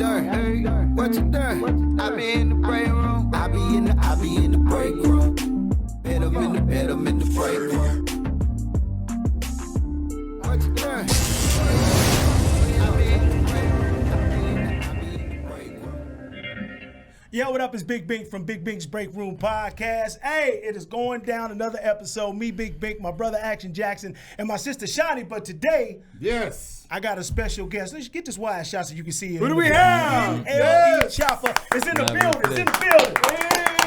dirt? What you done? I be in the break room. I be in the break room. Bet 'em in the break room. What you done? Yo, what up? It's Big Bink from Big Bink's Break Room Podcast. Hey, it is going down another episode. Me, Big Bink, my brother Action Jackson, and my sister Shani. But today, yes, I got a special guest. Let's get this wide shot so you can see it. Who do we have? NLE Choppa is in the building. It's in the building.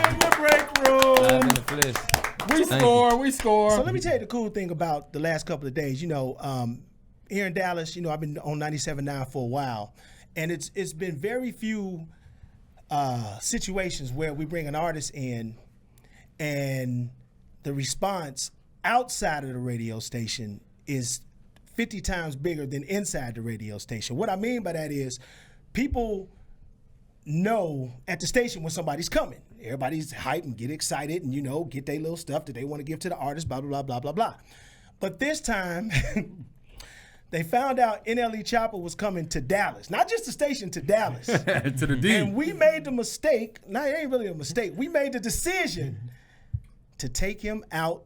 In the break room. In the flesh. We score. So let me tell you the cool thing about the last couple of days. You know, here in Dallas, you know, I've been on 97.9 for a while, and it's been very few situations where we bring an artist in and the response outside of the radio station is 50 times bigger than inside the radio station. What I mean by that is people know at the station when somebody's coming. Everybody's hyped and get excited and, you know, get their little stuff that they want to give to the artist, blah, blah, blah, blah, blah, blah. But this time, they found out NLE Choppa was coming to Dallas. Not just the station, to Dallas. To the D. And we made the mistake, no, it ain't really a mistake. We made the decision to take him out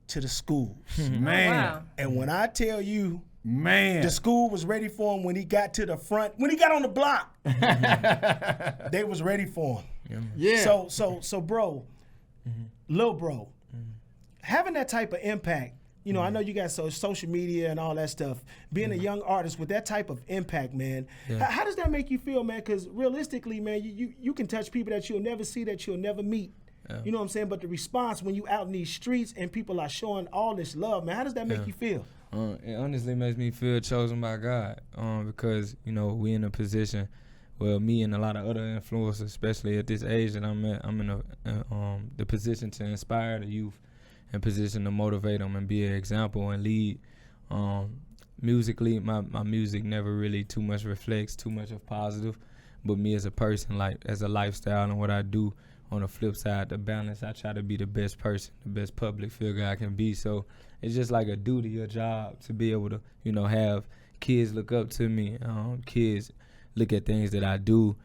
to the schools. Man. Wow. And when I tell you, Man. the school was ready for him when he got to the front, when he got on the block, they was ready for him. Yeah. So bro, little bro, having that type of impact, you know, I know you got social media and all that stuff. Being a young artist with that type of impact, man, how does that make you feel, man? Because realistically, man, you can touch people that you'll never see, that you'll never meet. Yeah. You know what I'm saying? But the response when you out in these streets and people are showing all this love, man, how does that make you feel? It honestly makes me feel chosen by God because, you know, we in a position where me and a lot of other influencers, especially at this age that I'm at, I'm in the position to inspire the youth and position to motivate them and be an example and lead. Musically, my music never really too much reflects too much of positive, but me as a person, like as a lifestyle and what I do on the flip side, the balance, I try to be the best person, the best public figure I can be. So it's just like a duty, a job to be able to, you know, have kids look up to me, kids look at things that I do,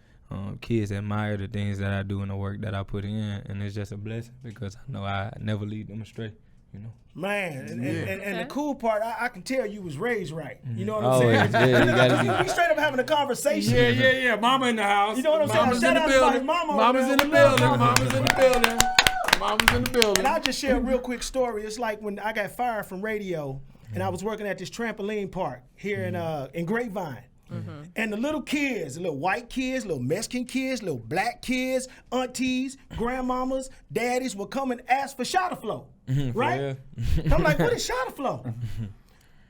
kids admire the things that I do and the work that I put in, and it's just a blessing because I know I never lead them astray, you know. Man, and the cool part, I can tell you was raised right. You know what I'm Always, saying? yeah, you gotta We straight up having a conversation. Yeah. Mama in the house. You know what I'm Mama's saying? in the building. Mama's in the building. Mama's in the building. Mama's in the building. And I'll just share a real quick story. It's like when I got fired from radio and I was working at this trampoline park here in Grapevine. And the little kids, the little white kids, little Mexican kids, little black kids, aunties, grandmamas, daddies would come and ask for shot of flow, right? I'm like, what is shot of flow?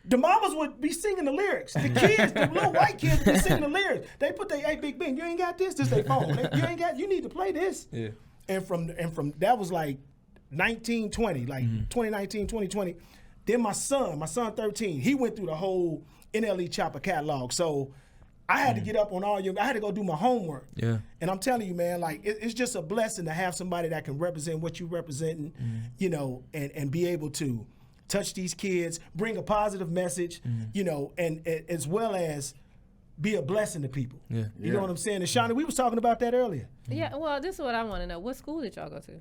The mamas would be singing the lyrics. The kids, the little white kids would be singing the lyrics. They put their, hey, Big Bing, you ain't got this? This they phone. You need to play this. Yeah. And from that was like 1920, like 2019, 2020. Then my son 13, he went through the whole NLE Choppa catalog. So I had to get up on I had to go do my homework. Yeah. And I'm telling you, man, like it's just a blessing to have somebody that can represent what you representing, you know, and be able to touch these kids, bring a positive message, you know, and as well as be a blessing to people. Yeah. You know what I'm saying? And Shawnee, we was talking about that earlier. Yeah, well, this is what I want to know. What school did y'all go to?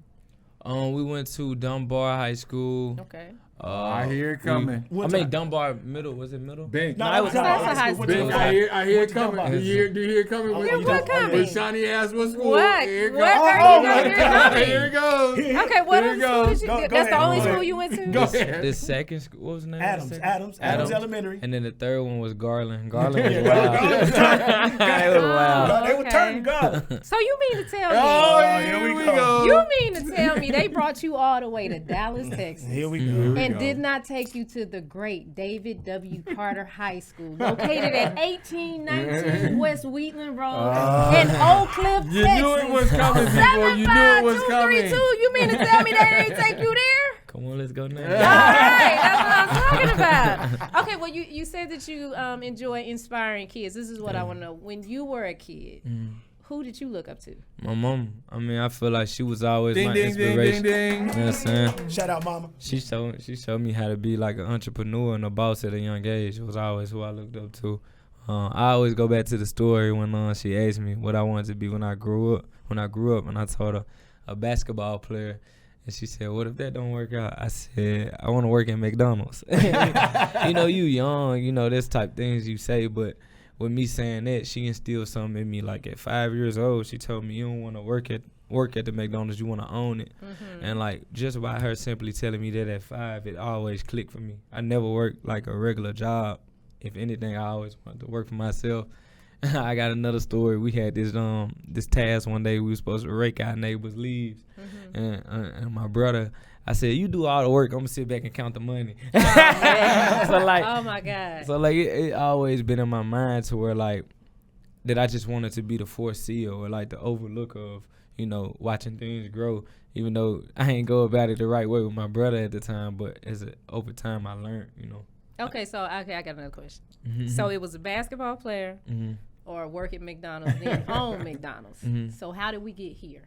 We went to Dunbar High School. Okay. I hear it coming. Dunbar Middle. Was it Middle? Bink. No, it was That's a high school. Bink. I hear it coming. Do you hear it coming? What coming? When Shani asked what school, What? here it What goes. are you gonna hear Here it goes. Okay, what Here other it school goes. did you Go That's the ahead, only go school ahead. you went to? Go ahead. The second school, what was the name? of the second? Adams Elementary. And then the third one was Garland. Garland was wild. It was wild. They were turning God. So you mean to tell me? Oh, here we go. You mean to tell me they brought you all the way to Dallas, Texas, Here we go. and did not take you to the great David W. Carter High School, located at 1819 West Wheatland Road in Oak Cliff, Texas? You knew it was coming, people. You knew it was coming. 75232. You mean to tell me they didn't take you there? Come on, let's go now. All right, that's what I'm talking about. Okay, well, you said that you enjoy inspiring kids. This is what I want to know. When you were a kid, who did you look up to? My mom. I mean, I feel like she was always Ding, my ding, ding, inspiration. ding, ding. You know what I'm saying? Shout out, mama. She showed me how to be like an entrepreneur and a boss at a young age. It was always who I looked up to. I always go back to the story when she asked me what I wanted to be when I grew up. And I told her a basketball player. And she said, what if that don't work out? I said, I want to work at McDonald's. You know, you young, you know, this type things you say. But with me saying that, she instilled something in me. Like at 5 years old, she told me, you don't want to work at the McDonald's, you want to own it. And like just by her simply telling me that at 5, it always clicked for me. I never worked like a regular job. If anything, I always wanted to work for myself. I got another story. We had this task one day. We were supposed to rake our neighbors' leaves, and my brother, I said, "You do all the work. I'm gonna sit back and count the money." So like, oh my God. So like, it always been in my mind to where like that I just wanted to be the foreseer or like the overlooker of, you know, watching things grow. Even though I ain't go about it the right way with my brother at the time, but over time I learned, you know. Okay, so I got another question. So it was a basketball player. Or work at McDonald's, then own McDonald's. So how did we get here?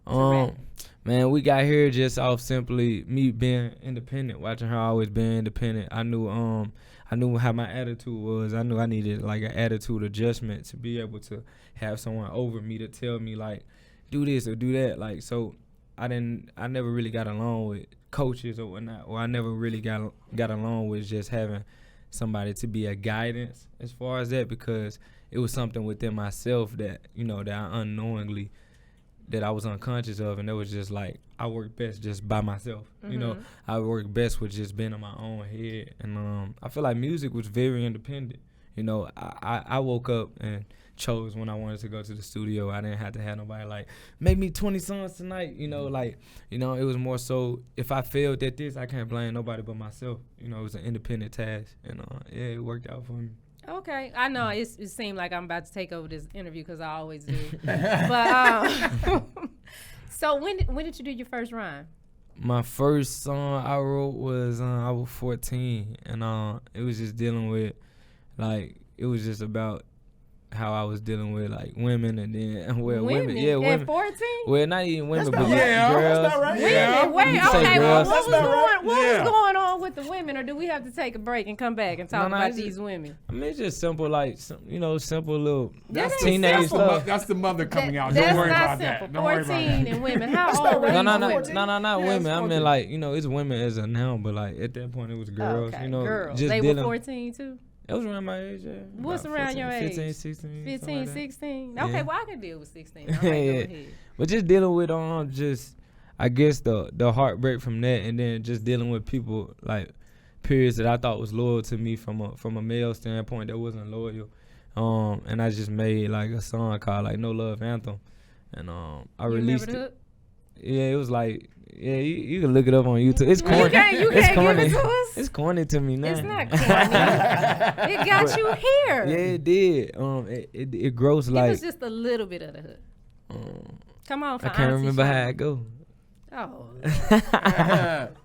Man, we got here just off simply me being independent, watching her always being independent. I knew how my attitude was. I knew I needed like an attitude adjustment to be able to have someone over me to tell me like, do this or do that. Like, so I never really got along with coaches or whatnot, or I never really got along with just having somebody to be a guidance as far as that, because it was something within myself that, you know, that I unknowingly, that I was unconscious of, and it was just like, I work best just by myself. You know, I work best with just being in my own head. And I feel like music was very independent. You know, I woke up and chose when I wanted to go to the studio. I didn't have to have nobody like, make me 20 songs tonight. You know, like, you know, it was more so, if I failed at this, I can't blame nobody but myself. You know, it was an independent task. And yeah, it worked out for me. Okay, I know it seemed like I'm about to take over this interview because I always do. But so when did you do your first rhyme? My first song I wrote was I was 14, and it was just dealing with, like, it was just about how I was dealing with like women, and then women, yeah, women. At 14? Well, not even women, but right. girls. That's not right. Yeah. Wait, okay. Well, what That's was going on with the women, or do we have to take a break and come back and talk about these women? I mean, it's just simple, like simple little That's teenage stuff. That's the mother coming out. That's Don't worry not about simple. that. Don't worry about 14 that. and women. How old were these women? Not women. I 14. mean, like, you know, it's women as a noun, but like at that point it was girls. Okay, You know, girls. just They dealing. were 14 too? It was around my age, yeah. What's About around 14, your age? 15, 16. 15, like 16? Yeah. Okay, well, I can deal with 16. All right, go ahead. But just dealing with just, I guess the heartbreak from that, and then just dealing with people like periods that I thought was loyal to me from a male standpoint that wasn't loyal. And I just made like a song called like No Love Anthem, and I released remember it. Yeah, it was like, yeah, you can look it up on YouTube. It's corny. You can't corny. give it to us? It's corny to me now. It's not corny. It got you here. Yeah, it did. It grows Give like. us just a little bit of the hook. Come on, for I can't Auntie remember Choppa. how it go.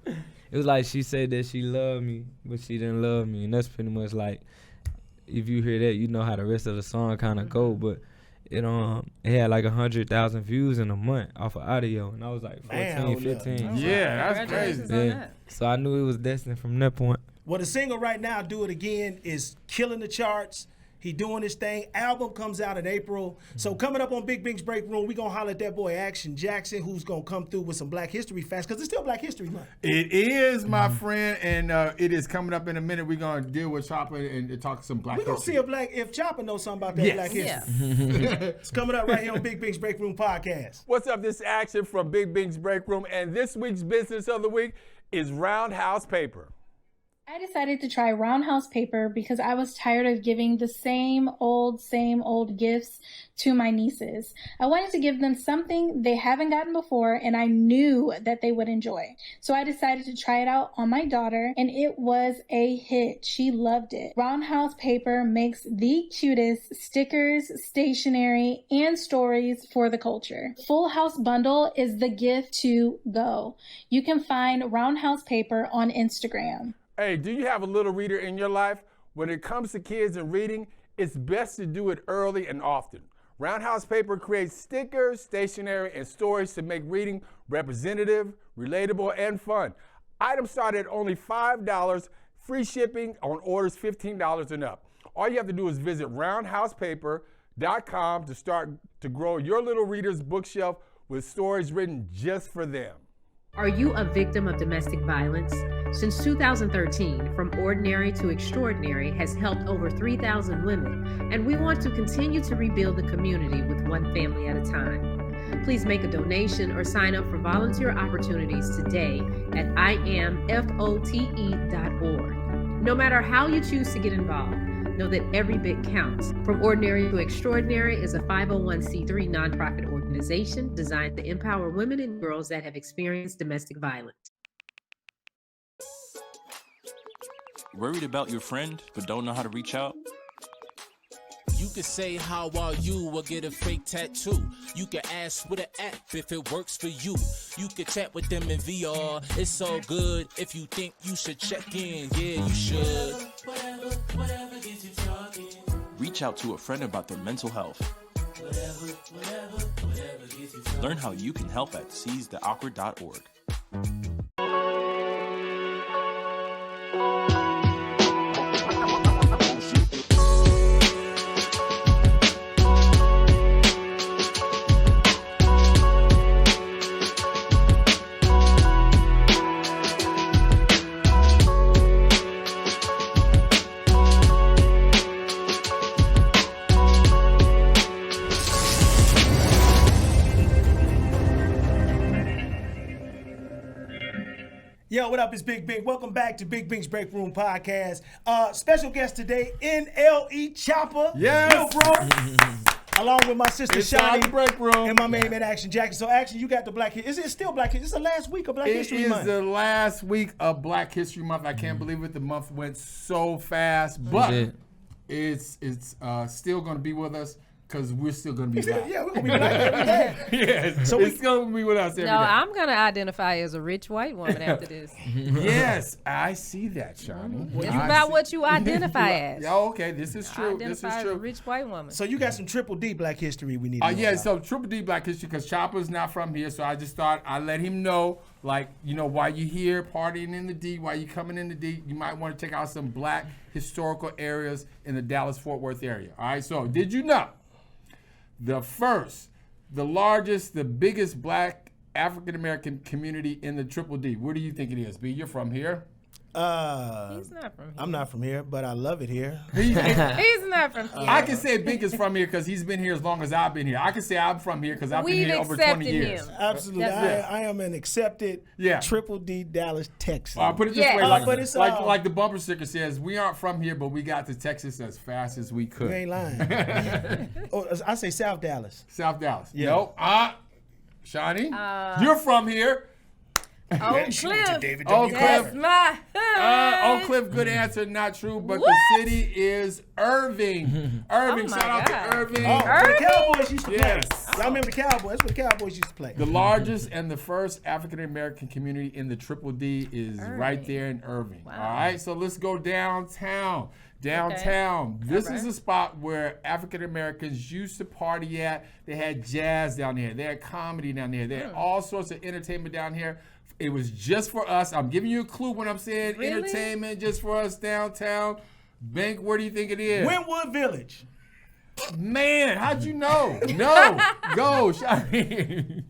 Oh. It was like she said that she loved me, but she didn't love me, and that's pretty much like, if you hear that, you know how the rest of the song kind of go. But it had like 100,000 views in a month off of audio, and I was like 14, 15. Yeah, that's crazy. Congratulations on Yeah. that. So I knew it was destined from that point. Well, the single right now, Do It Again, is killing the charts. He doing his thing. Album comes out in April. So coming up on Big Bink's Break Room, we going to holler at that boy Action Jackson, who's going to come through with some Black History facts, because it's still Black History Month. It is, my friend, and it is coming up in a minute. We're going to deal with Choppa and talk some Black We're going to see history. if Choppa knows something about that Yes. Black History. Yeah. It's coming up right here on Big Bink's Break Room podcast. What's up? This is Action from Big Bink's Break Room, and this week's business of the week is Roundhouse Paper. I decided to try Roundhouse Paper because I was tired of giving the same old gifts to my nieces. I wanted to give them something they haven't gotten before, and I knew that they would enjoy. So I decided to try it out on my daughter, and it was a hit. She loved it. Roundhouse Paper makes the cutest stickers, stationery, and stories for the culture. Full House Bundle is the gift to go. You can find Roundhouse Paper on Instagram. Hey, do you have a little reader in your life? When it comes to kids and reading, it's best to do it early and often. Roundhouse Paper creates stickers, stationery, and stories to make reading representative, relatable, and fun. Items start at only $5, free shipping on orders $15 and up. All you have to do is visit roundhousepaper.com to start to grow your little reader's bookshelf with stories written just for them. Are you a victim of domestic violence? Since 2013, From Ordinary to Extraordinary has helped over 3,000 women, and we want to continue to rebuild the community with one family at a time. Please make a donation or sign up for volunteer opportunities today at IamFote.org. No matter how you choose to get involved, know that every bit counts. From Ordinary to Extraordinary is a 501c3 nonprofit organization designed to empower women and girls that have experienced domestic violence. Worried about your friend but don't know how to reach out? You can say how are you or get a fake tattoo. You can ask with an app if it works for you. You can chat with them in VR. It's so good. If you think you should check in, yeah, you should. Whatever gets you talking. Reach out to a friend about their mental health. Whatever gets you talking. Learn how you can help at seizetheawkward.org. Yo, what up? It's Big Bink. Welcome back to Big Bink's Break Room Podcast. Special guest today, NLE Choppa. Yes. Yo, bro. Along with my sister Inside Shani the break room. and my main man Action Jackie. So Action, you got the Black History. Is it still Black History? It's the last week of Black History It Month. is the last week of Black History Month. I can't believe it. The month went so fast, but it's still going to be with us because we're still going to be black. Yeah, we're going to be black every day. Yes, So it's going to be with us every day. No, I'm going to identify as a rich white woman after this. Yes, I see that, Shani. It's about what you identify as. Yeah, okay, this is true. This is Identify as a true. rich white woman. So you got some Triple D Black History we need to know Yeah, about. so Triple D Black History, because Choppa's not from here, so I just thought I'd let him know, like, you know, while you're here partying in the D, while you're coming in the D, you might want to check out some black historical areas in the Dallas-Fort Worth area. All right, so did you know the first, the largest, the biggest black African-American community in the Triple D? Where do you think it is? B, you're from here? He's not from here. I'm not from here, but I love it here. He's not from here. I can say Bink is from here because he's been here as long as I've been here. I can say I'm from here because I've been We've here over 20 accepted years. him. Absolutely. That's I am an accepted Triple D Dallas Texan. I'll put it this Yeah. way, But it's, like the bumper sticker says, we aren't from here, but we got to Texas as fast as we could. You ain't lying. I say South Dallas. South Dallas. Yeah. Nope. Shani, you're from here. Oak Cliff. David Oak W. Cliff. That's my hood. Oak Cliff, good answer, not true, but the city is Irving. Irving, Oh my shout out God. to Irving. Oh, where the Cowboys used to play. Yes. Y'all remember the Cowboys? That's where the Cowboys used to play. The largest and the first African-American community in the Triple D is right there in Irving. Wow. All right, so let's go downtown. Downtown. This is a spot where African-Americans used to party at. They had jazz down there. They had comedy down there. They had all sorts of entertainment down here. It was just for us. I'm giving you a clue when I'm saying Really? entertainment just for us downtown. Bink, where do you think it is? Wynwood Village. Man, how'd you know? No. Go, Shani.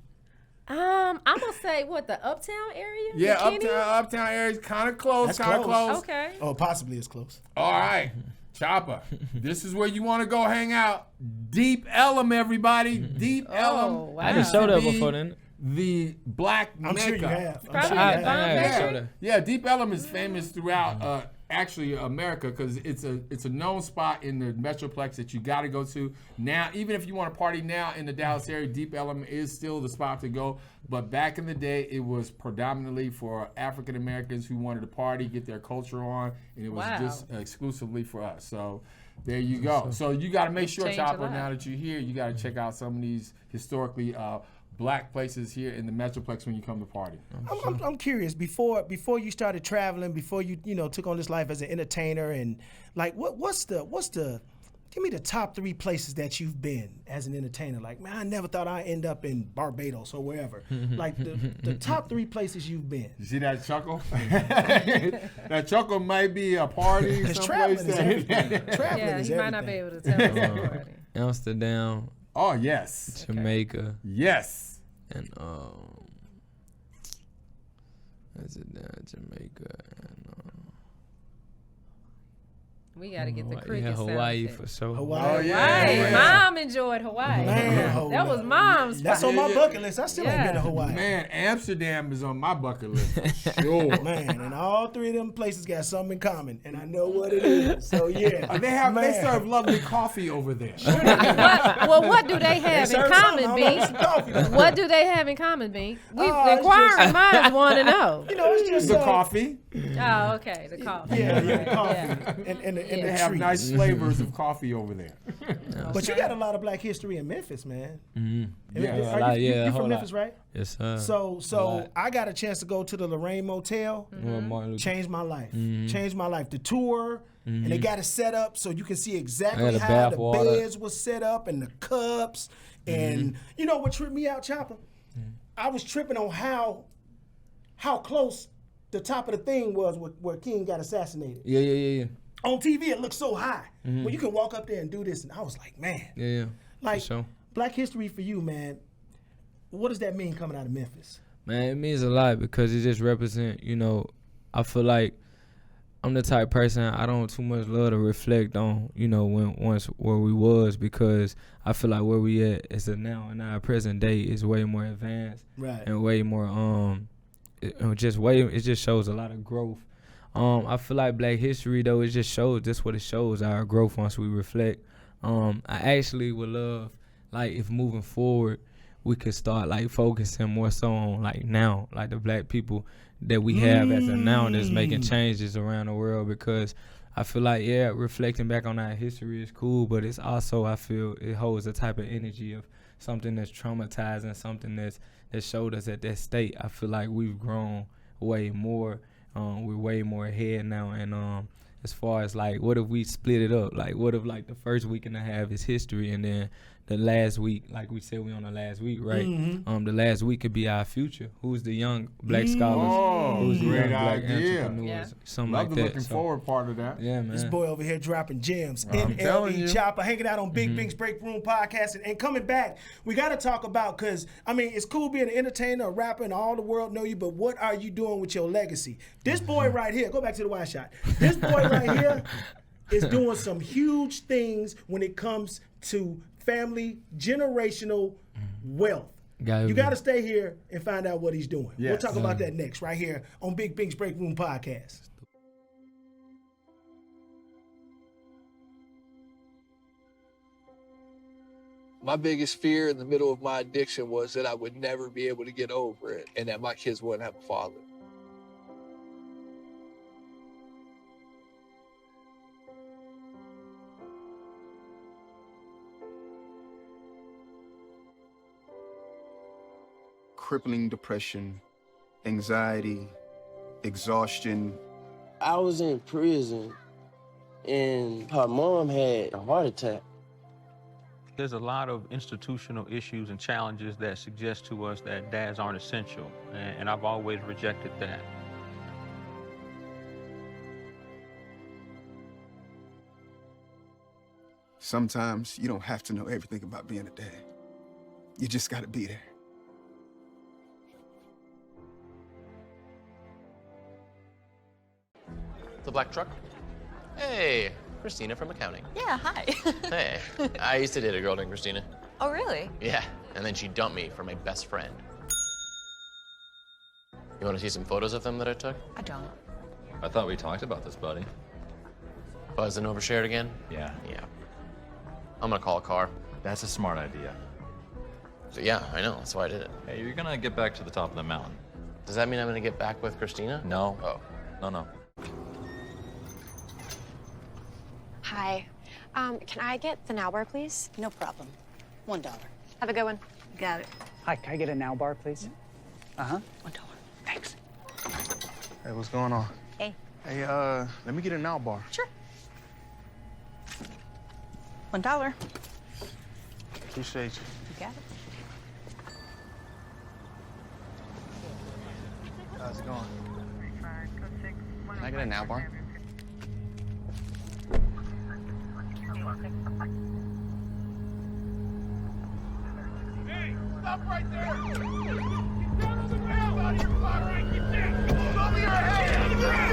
I'm gonna say what, the Uptown area? Yeah, McKinney? uptown area is kind of close, That's kind of close. close. Okay. Oh, possibly it's close. All right, Choppa, this is where you want to go hang out. Deep Ellum, everybody. Deep Ellum. wow. I just used showed to up be before then. The black I'm Mecca. sure you have. I'm Probably sure you I have. Bombay. showed up. Yeah, Deep Ellum is famous throughout actually America because it's a known spot in the Metroplex that you got to go to. Now, even if you want to party now in the Dallas area, Deep Ellum is still the spot to go. But back in the day, it was predominantly for African Americans who wanted to party, get their culture on, and it was Wow. just exclusively for us. So there you go. So you got to make sure, changed a Chopper, lot. now that you're here, you got to check out some of these historically black places here in the Metroplex when you come to party. I'm curious. Before you started traveling, before you took on this life as an entertainer, and like what's the Give me the top 3 places that you've been as an entertainer. Like, man, I never thought I'd end up in Barbados or wherever. Like, the top 3 places you've been. You see that chuckle? That chuckle might be a party someplace. Yeah, he might not be able to tell us the party. Amsterdam. Oh, yes. Jamaica. Yes. And Jamaica and we gotta get the cricket yeah, Hawaii sound for sure. Hawaii. Oh, yeah. Hawaii. Mom enjoyed Hawaii. Man, That was Mom's. That's spot. on my bucket list. I still ain't been to Hawaii. Man, Amsterdam is on my bucket list for sure. Man, and all 3 of them places got something in common, and I know what it is. So yeah, They serve lovely coffee over there. What do they have in common, Bink? What do they have in common, Bink? The inquiring minds want to know. You know, it's just The coffee. Oh, okay, the coffee. Yeah, Right, coffee. yeah. And They the have trees. nice flavors of coffee over there. But you got a lot of Black history in Memphis, man. Yeah. You from Memphis, right? Yes, sir. So I got a chance to go to the Lorraine Motel. Changed my life. Changed my life. The tour, and they got it set up so you can see exactly how the beds was set up and the cups. And you know what tripped me out, Choppa? I was tripping on how close the top of the thing was where King got assassinated. Yeah. On TV, it looked so high. Well, you can walk up there and do this, and I was like, man. Yeah. Like, for sure. Black history for you, man. What does that mean coming out of Memphis? Man, it means a lot because it just represents, I feel like I'm the type of person I don't too much love to reflect on, where we was, because I feel like where we at is now and our present day is way more advanced. Right. And way more it just shows a lot of growth. I feel like Black history though, it just shows just what it shows, our growth once we reflect. I actually would love, like, if moving forward we could start like focusing more so on like now, like the Black people that we have as of now that's making changes around the world, because I feel like, reflecting back on our history is cool, but it's also, I feel it holds a type of energy of something that's traumatizing, something that showed us at that state. I feel like we've grown way more. We're way more ahead now, and as far as like, what if we split it up? Like, what if like the first week and a half is history, and then the last week, like we said, we on the last week, right? The last week could be our future. Who's the young Black scholars? Who's the young Black entrepreneurs? Something like that. Looking forward part of that. Yeah, man. This boy over here dropping gems. telling NLE you. Choppa, hanging out on Big Bink's Break Room podcast. And coming back, we got to talk about, because, I mean, it's cool being an entertainer, a rapper, and all the world know you, but what are you doing with your legacy? This boy right here, go back to the wide shot. This boy right here is doing some huge things when it comes to family, generational wealth. You got to stay here and find out what he's doing. Yes. We'll talk about that next, right here on Big Bink's Break Room podcast. My biggest fear in the middle of my addiction was that I would never be able to get over it and that my kids wouldn't have a father. Crippling depression, anxiety, exhaustion. I was in prison and her mom had a heart attack. There's a lot of institutional issues and challenges that suggest to us that dads aren't essential, and I've always rejected that. Sometimes you don't have to know everything about being a dad. You just gotta be there. The black truck? Hey, Christina from accounting. Yeah, hi. Hey, I used to date a girl named Christina. Oh, really? Yeah, and then she dumped me for my best friend. You want to see some photos of them that I took? I don't. I thought we talked about this, buddy. Buzzed and overshared again? Yeah. Yeah. I'm gonna call a car. That's a smart idea. So yeah, I know, that's why I did it. Hey, you're gonna get back to the top of the mountain. Does that mean I'm gonna get back with Christina? No. Oh. No. Hi. Can I get the now bar, please? No problem. $1. Have a good one. Got it. Hi, can I get a now bar, please? Uh-huh. $1. Thanks. Hey, what's going on? Hey. Hey, let me get a now bar. Sure. $1. Appreciate you. You got it. How's it going? Can I get a now bar? Hey, stop right there! Get down on the ground! Out of your car, right? Get down! Over your head! Get down!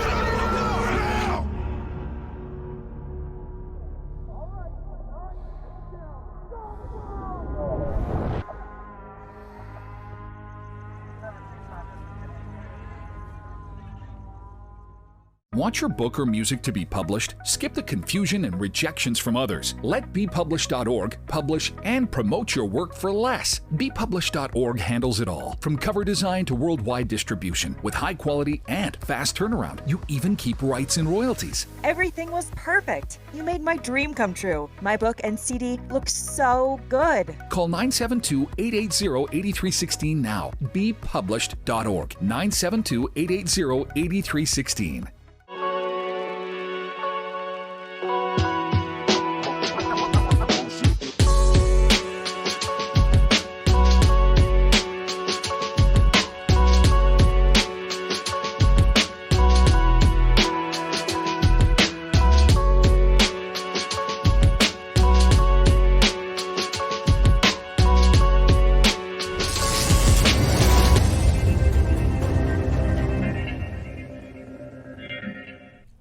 Want your book or music to be published? Skip the confusion and rejections from others. Let bepublished.org publish and promote your work for less. bepublished.org handles it all, from cover design to worldwide distribution, with high quality and fast turnaround. You even keep rights and royalties. Everything was perfect. You made my dream come true. My book and CD look so good. Call 972-880-8316 now. bepublished.org. 972-880-8316.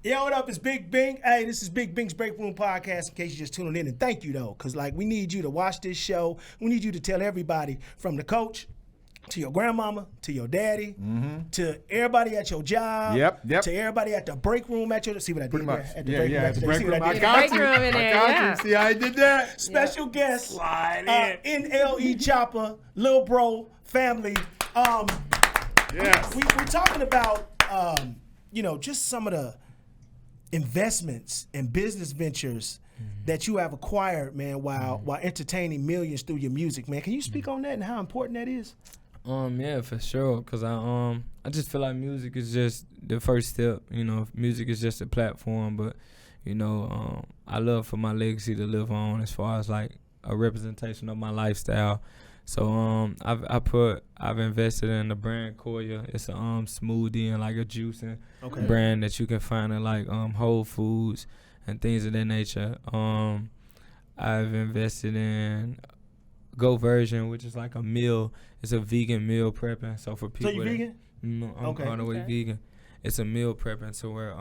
Yo, what up? It's Big Bink. Hey, this is Big Bink's Break Room Podcast, in case you're just tuning in. And thank you, though, because, like, we need you to watch this show. We need you to tell everybody, from the coach to your grandmama to your daddy to everybody at your job. Yep. To everybody at the break room at your... See what I did there? At the break room. At the break See room. what I got you. I got you. See how I did that? Special guest. Slide in. NLE Choppa, Lil Bro, family. Yes. We're talking about, just some of the investments and business ventures that you have acquired, man, while entertaining millions through your music, man. Can you speak on that and how important that is? Yeah, for sure. Cause I just feel like music is just the first step. Music is just a platform, but I love for my legacy to live on as far as like a representation of my lifestyle. So I've invested in the brand Koya. It's a smoothie and like a juicing brand that you can find in like Whole Foods and things of that nature. I've invested in Go Version, which is like a meal. It's a vegan meal prepping. So for people, so you vegan? No, I'm all the way vegan. It's a meal prepping, so where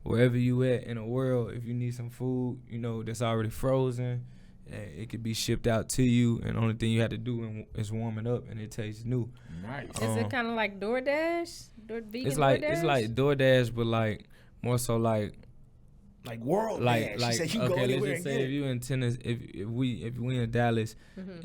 wherever you at in the world, if you need some food, that's already frozen. It could be shipped out to you, and the only thing you have to do is warm it up, and it tastes new. Nice. Is it kind of like DoorDash? Vegan it's DoorDash? DoorDash, but like more so like world. Like she said you okay, go let's anywhere just say if you in Tennessee, if we in Dallas,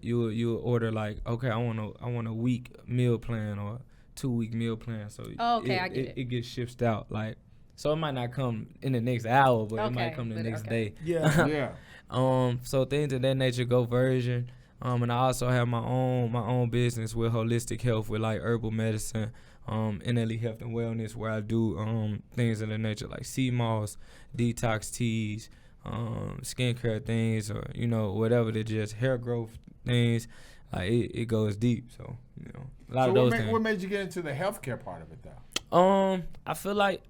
you order like, okay, I want a week meal plan or 2-week meal plan. So I get it. It gets shipped out like. So it might not come in the next hour, but it might come the next day. Yeah. So things of that nature, Go Version. And I also have my own business with holistic health, with like herbal medicine, NLE Health and Wellness, where I do things of that nature like sea moss, detox teas, skincare things, or whatever, they're just hair growth things. Like it goes deep. So a lot of those things. What made you get into the healthcare part of it though? I feel like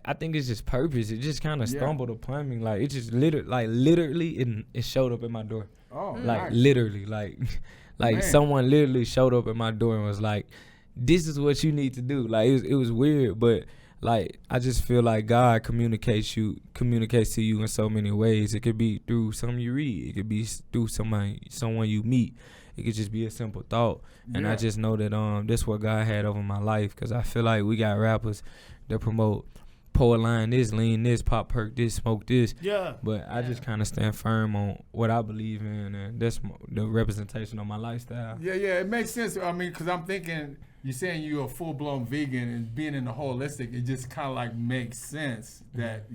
I think it's just purpose. It just kind of stumbled upon me. Like it just literally it showed up at my door. Oh, like nice. literally, like someone literally showed up at my door and was like, "This is what you need to do." Like it was weird, but like I just feel like God communicates to you in so many ways. It could be through something you read. It could be through someone you meet. It could just be a simple thought. And I just know that this what God had over my life, because I feel like we got rappers that promote pour a line this, lean this, pop perk this, smoke this. Yeah. But I just kind of stand firm on what I believe in, and that's the representation of my lifestyle. Yeah, it makes sense. I mean, because I'm thinking, you're saying you're a full-blown vegan, and being in the holistic, it just kind of like makes sense that,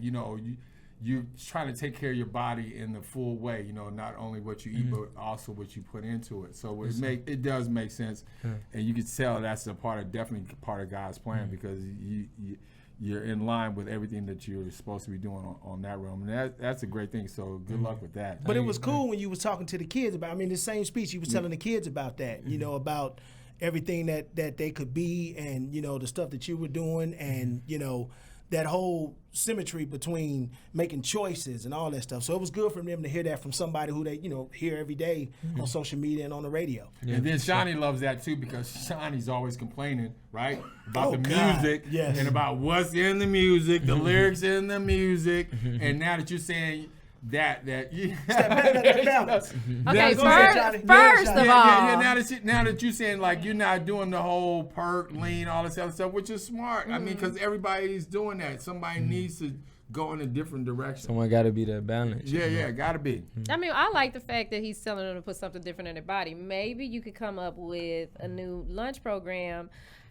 you're trying to take care of your body in the full way, not only what you eat, but also what you put into it. So it does make sense, and you can tell that's definitely part of God's plan, because you're in line with everything that you're supposed to be doing on that realm. And that's a great thing. So good luck with that. But it was cool when you was talking to the kids about, I mean, the same speech, you was telling the kids about that, you know, about everything that they could be and, you know, the stuff that you were doing and, you know, that whole symmetry between making choices and all that stuff. So it was good for them to hear that from somebody who they, you know, hear every day on social media and on the radio. Yeah, and then Shawnee loves that too because Shawnee's always complaining, right? About the music and about what's in the music, the lyrics in the music. And now that you're saying that you okay, first of all, now that you're saying like you're not doing the whole perk, lean, all this other stuff, which is smart. I mean, because everybody's doing that. Somebody needs to go in a different direction. Someone got to be that balance. Yeah, got to be. I mean, I like the fact that he's telling them to put something different in their body. Maybe you could come up with a new lunch program.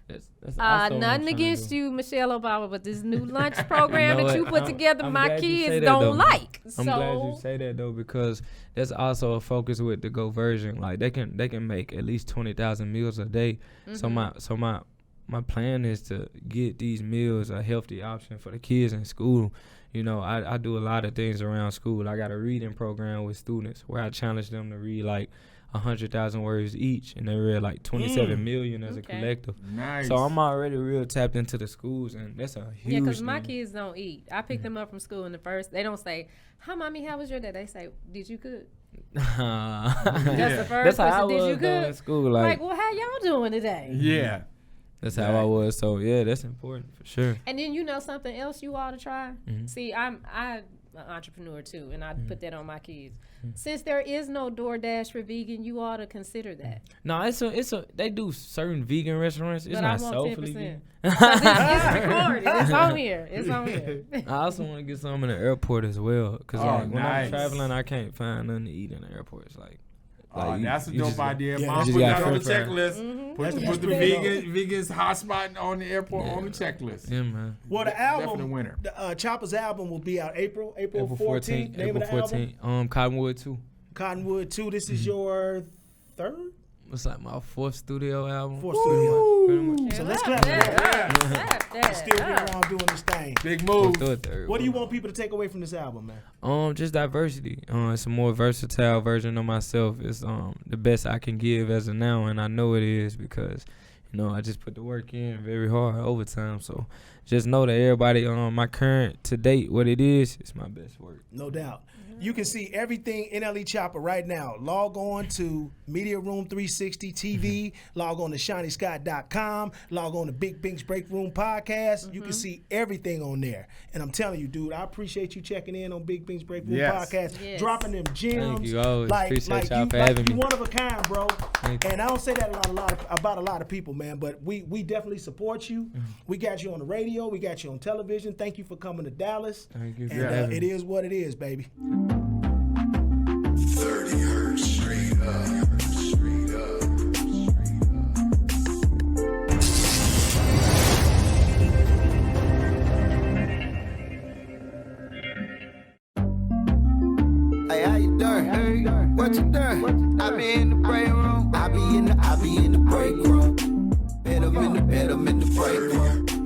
That's nothing against you, Michelle Obama, but this new lunch program that you put together, I'm my glad you say kids that, don't though. like. I'm glad you say that though, because that's also a focus with the Go version. Like they can make at least 20,000 meals a day. So my plan is to get these meals a healthy option for the kids in school. You know, I do a lot of things around school. I got a reading program with students where I challenge them to read like 100,000 words each, and they read like 27 million as a collective. Nice. So I'm already real tapped into the schools, and that's a huge. Yeah, because my kids don't eat. I pick them up from school, and they don't say, "Hi, mommy, how was your day?" They say, "Did you cook?" That's the first That's how I question. Did was you doing cook? in school. Like, well, how y'all doing today? Yeah. That's how I was. So yeah, that's important for sure. And then you know something else you ought to try. See, I'm an entrepreneur too, and I put that on my kids. Since there is no DoorDash for vegan, you ought to consider that. No, it's a they do certain vegan restaurants. It's But not I want soulfully 10%. vegan. It's recorded. It's on here. It's on here. I also want to get some in the airport as well, because when I'm traveling, I can't find nothing to eat in the airport. It's like that's a dope idea. Yeah, Mom put that on the checklist. Put the vegans hotspot on the airport on the checklist. Yeah, man. Well, the album, definite winner. Choppa's album will be out April 14th. Name April of the 14th. album? Cottonwood 2. Cottonwood 2. This is your third? It's like my fourth studio album. Fourth studio. Pretty much. So let's clap that. Still be around doing this thing. Big move. What do you want people to take away from this album, man? Just diversity. It's a more versatile version of myself. It's the best I can give as of now, and I know it is because, you know, I just put the work in very hard overtime. So just know that everybody on my current to date, what it is, it's my best work. No doubt. You can see everything NLE Choppa right now. Log on to Media Room 360 TV. Log on to ShawneeScott.com. Log on to Big Bink's Break Room Podcast. You can see everything on there. And I'm telling you, dude, I appreciate you checking in on Big Bink's Break Room Podcast. Yes. Dropping them gems. Thank you. I always appreciate y'all for having me. You one of a kind, bro. Thank you. And I don't say that about a lot of people, man, but we definitely support you. We got you on the radio. We got you on television. Thank you for coming to Dallas. Thank you for and having it me. is what it is, baby. 30 hertz straight up. Straight up. Hey, how you doing? What you doing? I be in the break room. I be in the break room. Bet 'em in the break room.